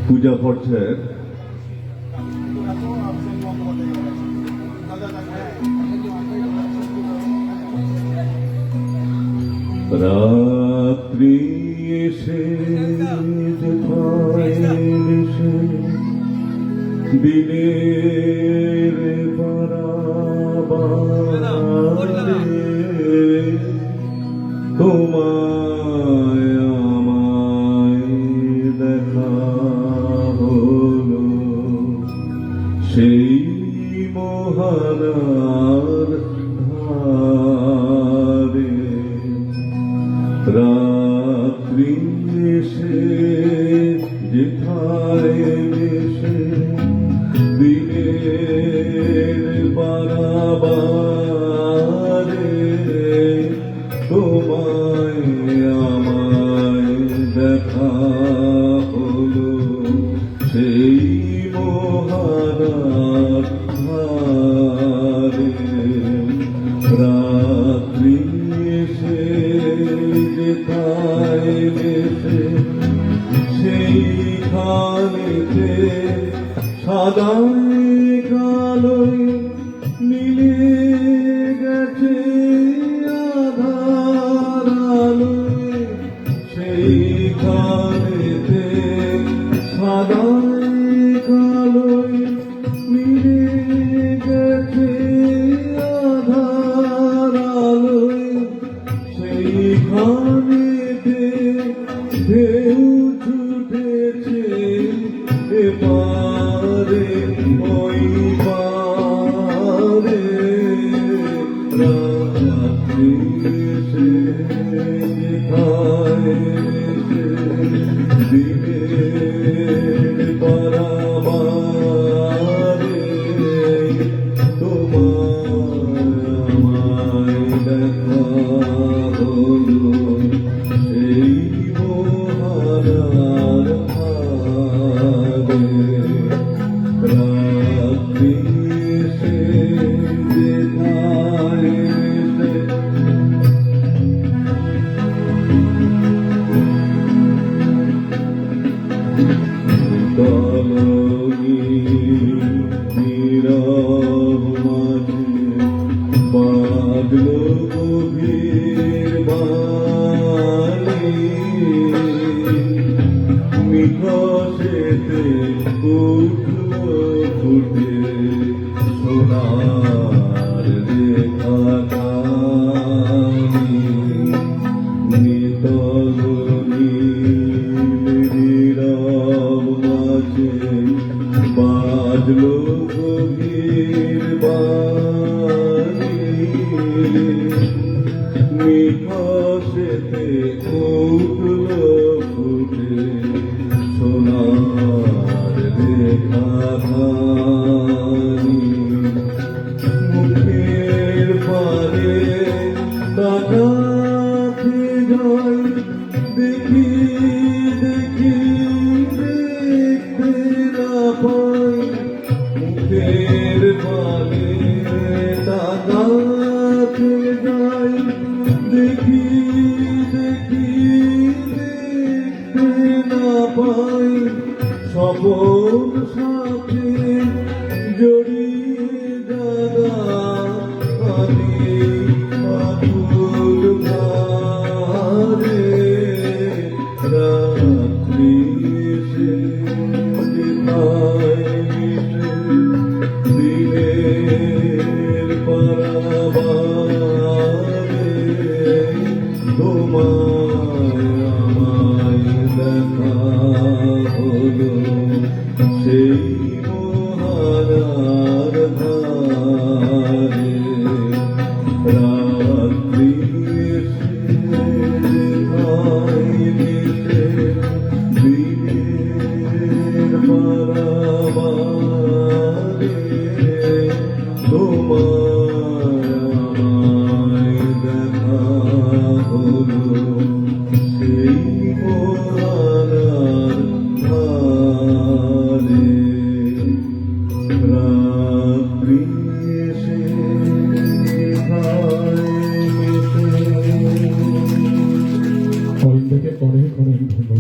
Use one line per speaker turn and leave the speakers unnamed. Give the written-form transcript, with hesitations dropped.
পূজা করছেন রাত্রি এসে দিনের বারাবারে তোমায় আমায় দেখা হলো সেই মহানার ধারে রাত্রি এসে যেথায় এসে দিনের বারাবারে তোমায় আমায় দেখা হলো সেই মহানার ধারে রাত্রি এসে যেথায় এসে সেইখানেতে সাদাই কালোই মিলে গেছে আধার আলোয় সেইখানেতে সাদাই কালোই মিলে গেছে আধার আলোয় সেইখানেতে ঢেউ ছুটেছে এপারে ওই পারে রাত্রি এসে যেথায় এসে দিনের বারাবারে তোমায় আমায় দেখা হলো সেই মহানার রাত্রি এসে যেথায় এসে তলনি নীরব মাঝে বাজলো গভীর বাণী নিকশেতে উঠলো ফুটে সোনার রেখা কানি নিতলনি নীরব মাঝে বাজলো গভীর বাণী নিকশেতে উঠলো ফুটে সোনার রেখা খানি মুখের পারে তাকাতে যাই দেখি দেখি দেখতে না পাই মুখের পারে তাকাতে যাই দেখি দেখি দেখতে না পাই স্বপন সাথে জড়িয়ে যারা আমি আকুল ভারে রাত্রি এসে যেথায় এসে দিনের বারাবারে তোমায় আমায় দেখা হলো সেই মহানার ধারে রাত্রি এসে যেথায় এসে দিনের বারাবারে তোমায় আমায় দেখা হলো সেই মহানার ধারে রাত্রি এসে
অরিন্দকে অনেক অনেক ধন্যবাদ।